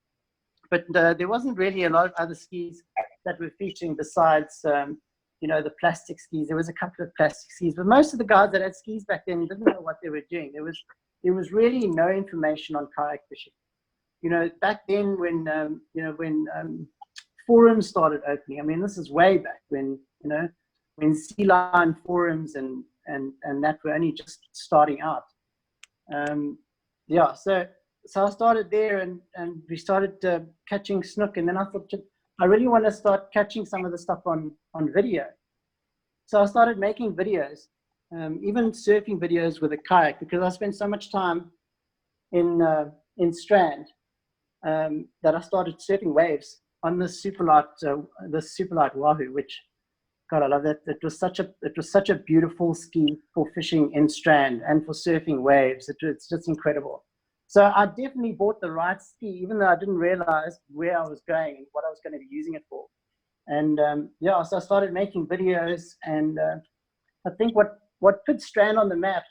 but there wasn't really a lot of other skis that were featuring besides the plastic skis. There was a couple of plastic skis, but most of the guys that had skis back then didn't know what they were doing. There was really no information on kayak fishing. Back then when forums started opening. I mean, this is way back when Sea Lion forums and that were only just starting out. Yeah, so I started there, and we started catching snook, and then I thought, I really want to start catching some of the stuff on video. So I started making videos, even surfing videos with a kayak, because I spent so much time in Strand that I started surfing waves on this superlight Wahoo, which, God, I love that. It was such a beautiful ski for fishing in Strand and for surfing waves. It's just incredible. So I definitely bought the right ski, even though I didn't realize where I was going and what I was going to be using it for. And yeah, so I started making videos, and I think what put Strand on the map,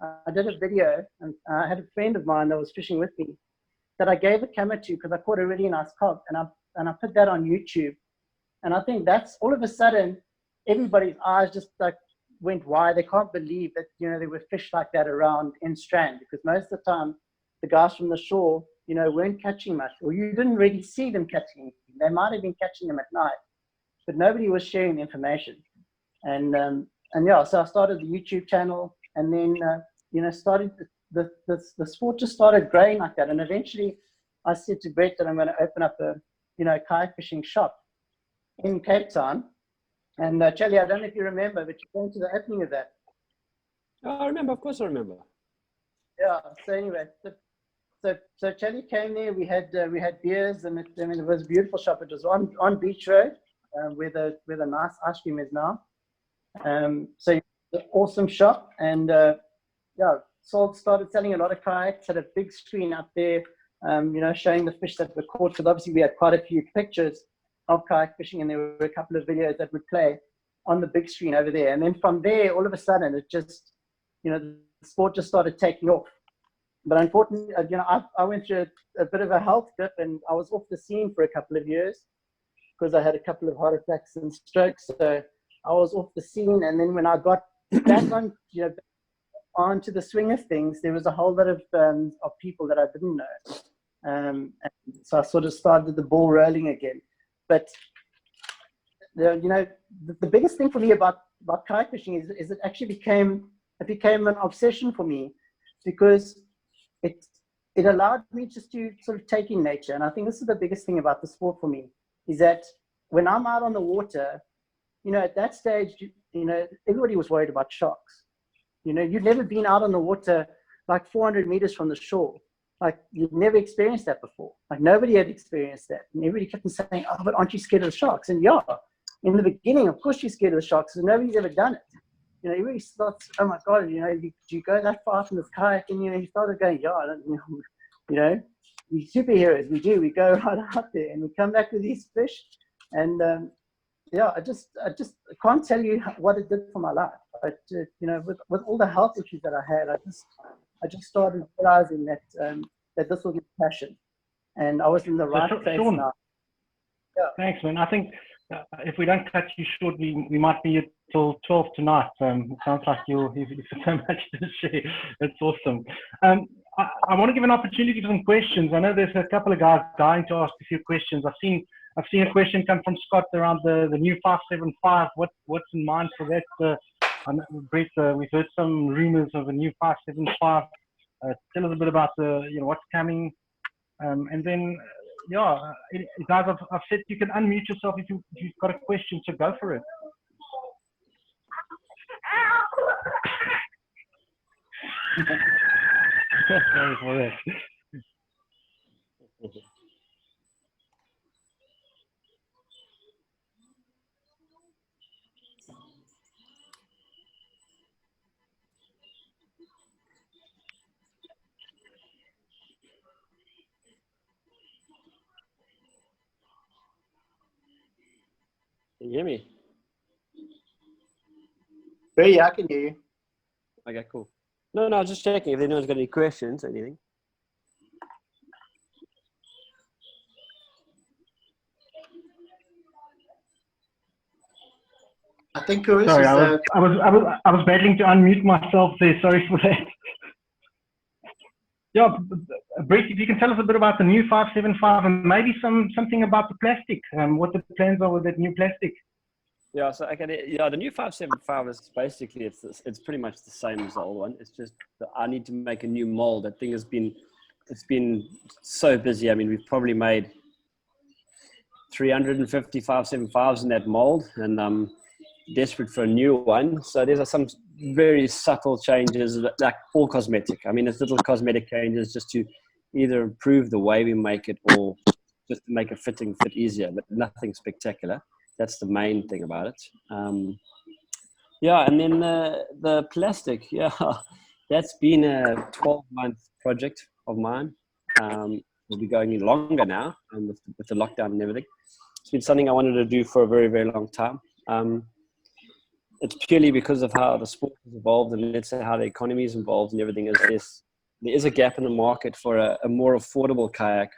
I did a video, and I had a friend of mine that was fishing with me that I gave a camera to because I caught a really nice cod, and I put that on YouTube. And I think that's all of a sudden, everybody's eyes just like went wide. They can't believe that there were fish like that around in Strand, because most of the time the guys from the shore weren't catching much, or you didn't really see them catching anything. They might have been catching them at night, but nobody was sharing the information. And yeah, so I started the YouTube channel, and then started the sport just started growing like that. And eventually I said to Brett that I'm going to open up a kayak fishing shop in Cape Town. And Charlie, I don't know if you remember, but you came to the opening of that. Oh, I remember. Of course I remember. Yeah. So anyway, so Charlie came there. We had beers, and it was a beautiful shop. It was on Beach Road, where the nice ice cream is now. So it was an awesome shop, and yeah, started selling a lot of kayaks. Had a big screen up there, showing the fish that were caught. Because obviously we had quite a few pictures of kayak fishing, and there were a couple of videos that would play on the big screen over there. And then from there, all of a sudden, it just, the sport just started taking off. But unfortunately, I went through a bit of a health dip, and I was off the scene for a couple of years because I had a couple of heart attacks and strokes. So I was off the scene, and then when I got back on, onto the swing of things, there was a whole lot of people that I didn't know. And so I sort of started the ball rolling again. But the biggest thing for me about kayak fishing is it actually became an obsession for me, because it allowed me just to sort of take in nature. And I think this is the biggest thing about the sport for me, is that when I'm out on the water, at that stage, everybody was worried about sharks. You'd never been out on the water like 400 meters from the shore. Like, you've never experienced that before. Like, nobody had experienced that. And everybody kept saying, oh, but aren't you scared of the sharks? And yeah, in the beginning, of course you're scared of the sharks, because nobody's ever done it. Everybody starts, oh my God, do you go that far from this kayak? And, you started going, yeah, I don't, we superheroes, we do. We go right out there, and we come back with these fish. And, yeah, I just can't tell you what it did for my life. But, with all the health issues that I had, I just started realizing that this was my passion, and I was in the right place Sean, now. Yeah. Thanks, man. I think if we don't cut you short, we might be here till 12 tonight. It sounds like you've so much to share. It's awesome. I want to give an opportunity for some questions. I know there's a couple of guys dying to ask a few questions. I've seen a question come from Scott around the new 575. What's in mind for that? Brett, we've heard some rumors of a new 575. Tell us a bit about what's coming, and then guys, I've said you can unmute yourself if you've got a question, so go for it. Sorry for that. Can you hear me? Yeah, I can hear you. Okay, cool. No, I was just checking if anyone's got any questions or anything. I think Chris Sorry, is, I was battling to unmute myself there. Sorry for that. Yeah, Brett, if you can tell us a bit about the new 575 and maybe something about the plastic, what the plans are with that new plastic. Yeah, so the new 575 is basically it's pretty much the same as the old one. It's just that I need to make a new mold. That thing has been so busy. I mean, we've probably made 350 575s in that mold, and I'm desperate for a new one. So there's some very subtle changes, like all cosmetic. I mean, it's little cosmetic changes just to either improve the way we make it or just to make a fit easier, but nothing spectacular. That's the main thing about it. And then the plastic, that's been a 12-month project of mine. We'll be going in longer now with the lockdown and everything. It's been something I wanted to do for a very, very long time. It's purely because of how the sport has evolved, and let's say how the economy is involved and everything. There is a gap in the market for a more affordable kayak.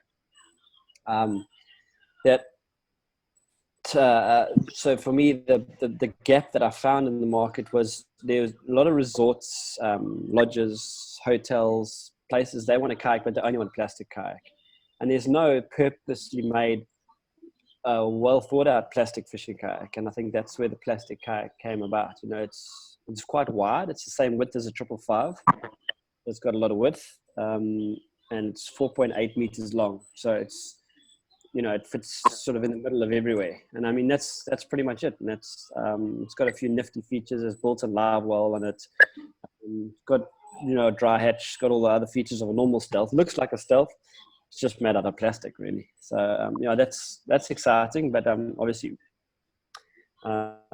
So for me, the gap that I found in the market was there's a lot of resorts, lodges, hotels, places, they want a kayak, but they only want plastic kayak. And there's no purposely made, well thought out plastic fishing kayak. And I think that's where the plastic kayak came about. You know, it's quite wide. It's the same width as a 555. It's got a lot of width, and it's 4.8 meters long. So it's, you know, it fits sort of in the middle of everywhere. And I mean, that's pretty much it. And that's, it's got a few nifty features. It's built a live well on it. Got, you know, a dry hatch. It's got all the other features of a normal Stealth. Looks like a Stealth. It's just made out of plastic, really. So, you know, that's exciting. But obviously, we've got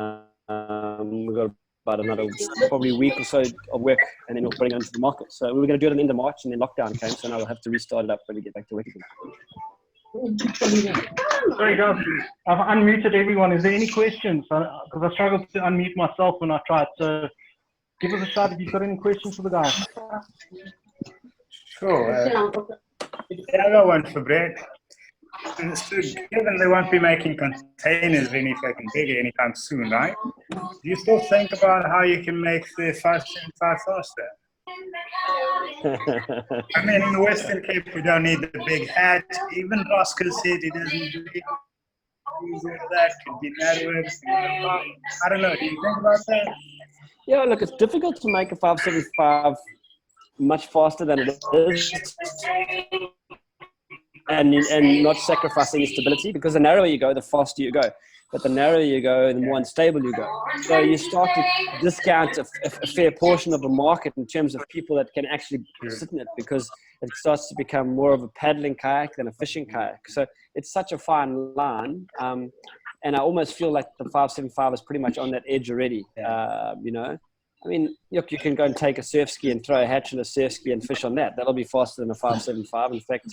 about another probably week or so of work, and then we'll bring it into the market. So we were going to do it at the end of March, and then lockdown came. So now we'll have to restart it up when we get back to work again. Sorry guys, I've unmuted everyone. Is there any questions? Because I struggled to unmute myself when I tried. So give us a shout if you've got any questions for the guys. Sure. I got one for Brett. So given they won't be making containers any fucking bigger anytime soon, right? Do you still think about how you can make the 575 faster? I mean, in the Western Cape, we don't need the big hat. Even Roscoe said he doesn't use that. Could be networks. I don't know. Do you think about that? Yeah, look, it's difficult to make a 575 much faster than it is, and not sacrificing its stability, because the narrower you go, the faster you go. But the narrower you go, the more unstable you go. So you start to discount a fair portion of the market in terms of people that can actually sit in it, because it starts to become more of a paddling kayak than a fishing kayak. So it's such a fine line. And I almost feel like the 575 is pretty much on that edge already. You know, I mean, look, you can go and take a surf ski and throw a hatch in a surf ski and fish on that. That'll be faster than a 575. In fact,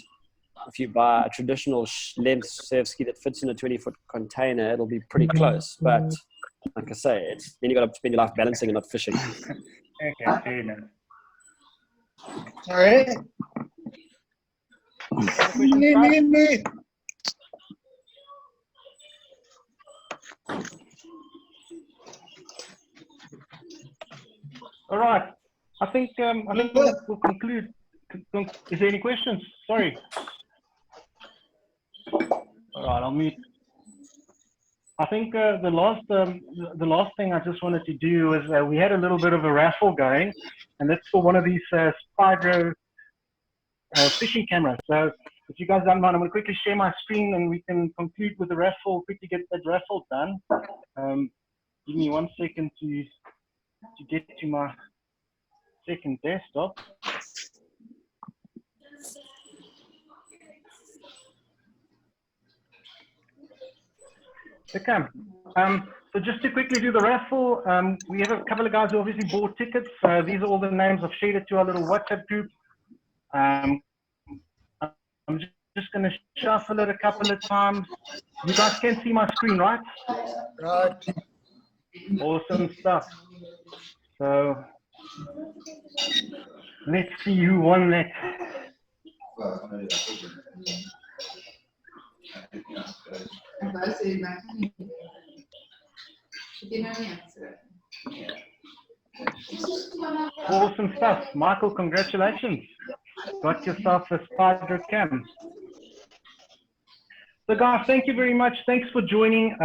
if you buy a traditional length surf ski that fits in a 20-foot container, it'll be pretty close. But like I say, then you got to spend your life balancing and not fishing. Okay, fair enough. All right. Me. All right. I think we'll conclude. Is there any questions? Sorry. All right, I'll I think the last thing I just wanted to do is we had a little bit of a raffle going, and that's for one of these Spydro fishing cameras. So if you guys don't mind, I'm going to quickly share my screen and we can conclude with the raffle, quickly get that raffle done. Give me 1 second to get to my second desktop. Okay. So just to quickly do the raffle, we have a couple of guys who obviously bought tickets. These are all the names. I've shared it to our little WhatsApp group. I'm just going to shuffle it a couple of times. You guys can see my screen, right? Right. Awesome stuff. So let's see who won that. Awesome stuff. Michael, congratulations. Got yourself a Spydro cam. So guys, thank you very much. Thanks for joining.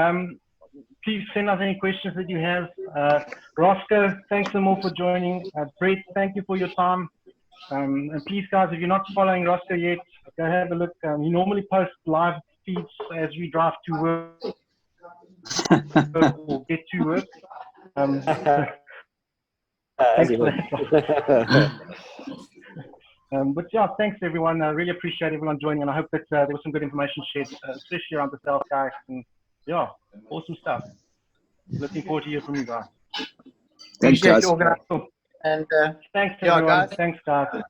Please send us any questions that you have. Roscoe, thanks some more for joining. Brett, thank you for your time. And please guys, if you're not following Roscoe yet, go have a look. He normally posts live feeds as we drive to work or get to work. Thanks for that. But yeah, thanks everyone. I really appreciate everyone joining, and I hope that there was some good information shared, especially around the stealth kayaks. And yeah, awesome stuff. Looking forward to hearing from you guys. Thanks, guys. And Thanks yeah, everyone. guys. Thanks guys.